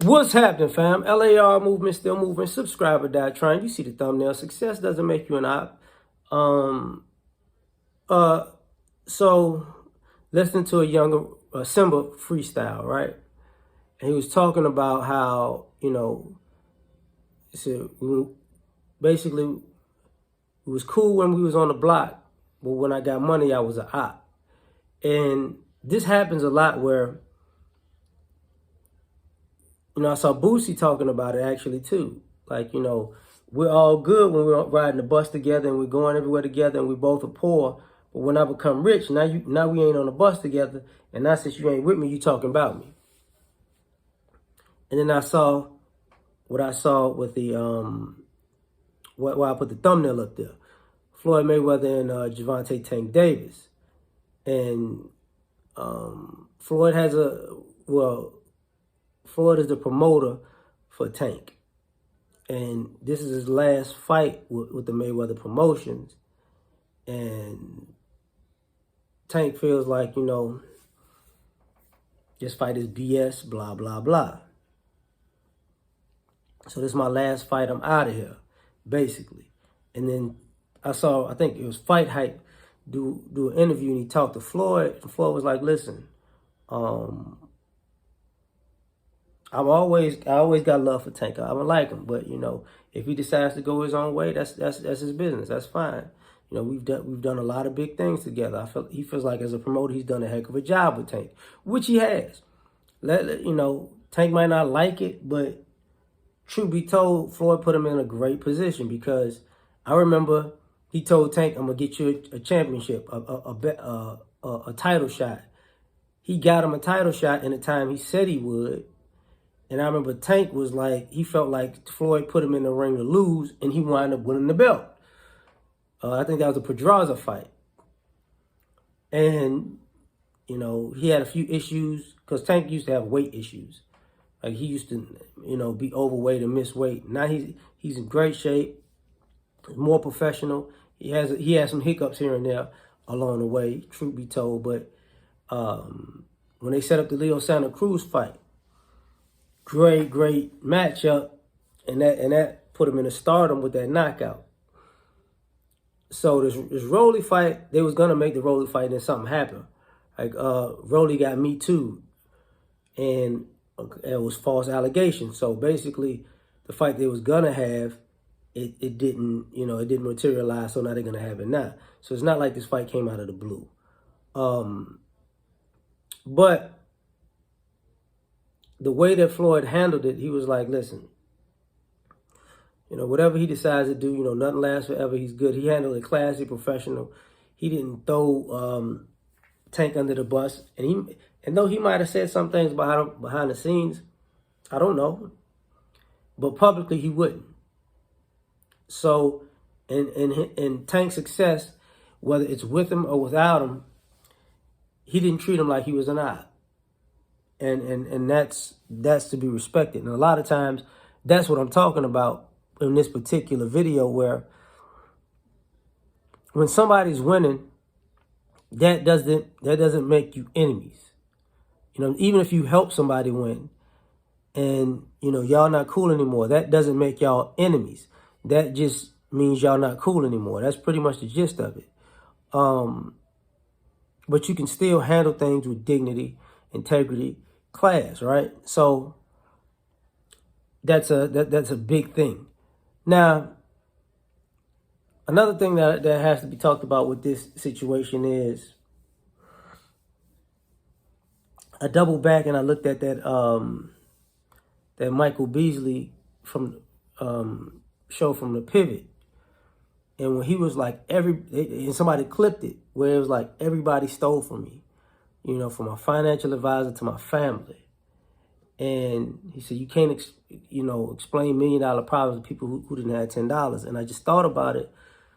What's happening, fam? L.A.R. movement still moving. Subscriber die trying. You see the thumbnail. Success doesn't make you an op. Um. Uh. So, listening to a younger Simba freestyle, right? And he was talking about how basically it was cool when we was on the block, but when I got money, I was an op. And this happens a lot where I saw Boosie talking about it actually too. Like, we're all good when we're riding the bus together and we're going everywhere together and we both are poor. But when I become rich, now we ain't on the bus together. And now since you ain't with me, you talking about me. And then I saw what I saw with the why I put the thumbnail up there. Floyd Mayweather and Javante Tank Davis. And Floyd is the promoter for Tank. And this is his last fight with the Mayweather promotions. And Tank feels like, this fight is BS, blah, blah, blah. So this is my last fight. I'm out of here, basically. And then I think it was Fight Hype, do an interview, and he talked to Floyd. And Floyd was like, listen, I always got love for Tank. I don't like him, but if he decides to go his own way, that's his business. That's fine. We've done a lot of big things together. He feels like as a promoter, he's done a heck of a job with Tank, which he has. Tank might not like it, but truth be told, Floyd put him in a great position because I remember he told Tank, "I'm gonna get you a championship, a title shot." He got him a title shot in the time he said he would. And I remember Tank was like, he felt like Floyd put him in the ring to lose, and he wound up winning the belt. I think that was a Pedraza fight. And, he had a few issues, because Tank used to have weight issues. Like, he used to, be overweight and miss weight. Now he's in great shape, more professional. He has some hiccups here and there along the way, truth be told. But when they set up the Leo Santa Cruz fight, great matchup, and that put him in a stardom with that knockout. So this Rolly fight, they was gonna make the Rolly fight, and then something happened. Like Rolly got Me Too, and it was false allegations. So basically, the fight they was gonna have, it didn't materialize. So now they're gonna have it now. So it's not like this fight came out of the blue. But the way that Floyd handled it, he was like, listen, whatever he decides to do, nothing lasts forever. He's good. He handled it classy, professional. He didn't throw Tank under the bus. And though he might have said some things behind the scenes, I don't know. But publicly, he wouldn't. So, in Tank's success, whether it's with him or without him, he didn't treat him like he was an eye. And that's to be respected. And a lot of times, that's what I'm talking about in this particular video, where when somebody's winning, that doesn't make you enemies. Even if you help somebody win and y'all not cool anymore, that doesn't make y'all enemies. That just means y'all not cool anymore. That's pretty much the gist of it. But you can still handle things with dignity, integrity, class, right? So that's a big thing. Now, another thing that has to be talked about with this situation is, I doubled back and I looked at that Michael Beasley from show from The Pivot, and when he was like and somebody clipped it where it was like, everybody stole from me, from my financial advisor to my family. And he said, you can't, explain $1 million problems to people who didn't have $10. And I just thought about it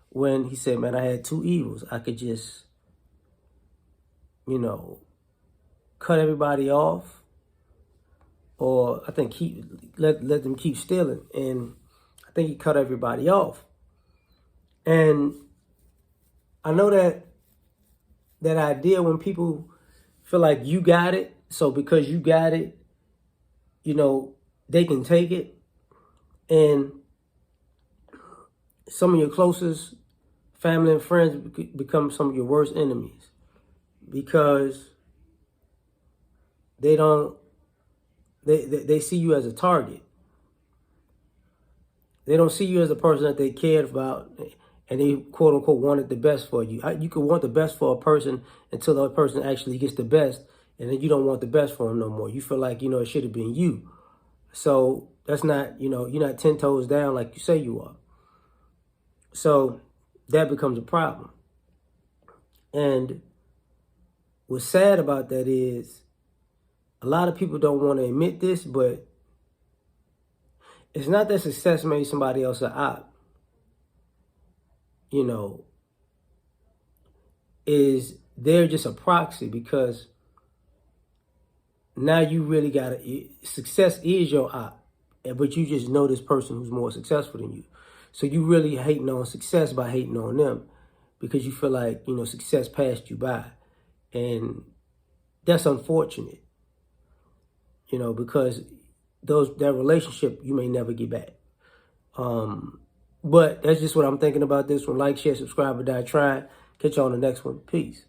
when he said, man, I had two evils. I could just, cut everybody off, or I think let them keep stealing. And I think he cut everybody off. And I know that idea when people feel like you got it, so because you got it, they can take it, and some of your closest family and friends become some of your worst enemies because they don't they see you as a target. They don't see you as a person that they cared about and they quote unquote wanted the best for you. You could want the best for a person until that person actually gets the best, and then you don't want the best for them no more. You feel like, it should have been you. So that's not, you're not 10 toes down like you say you are. So that becomes a problem. And what's sad about that is a lot of people don't want to admit this, but it's not that success made somebody else an op. Is they're just a proxy because now you really success is your op, but you just know this person who's more successful than you. So you really hating on success by hating on them because you feel like, success passed you by. And that's unfortunate, because that relationship you may never get back. But that's just what I'm thinking about this one. Like, share, subscribe, or die trying. Catch you on the next one. Peace.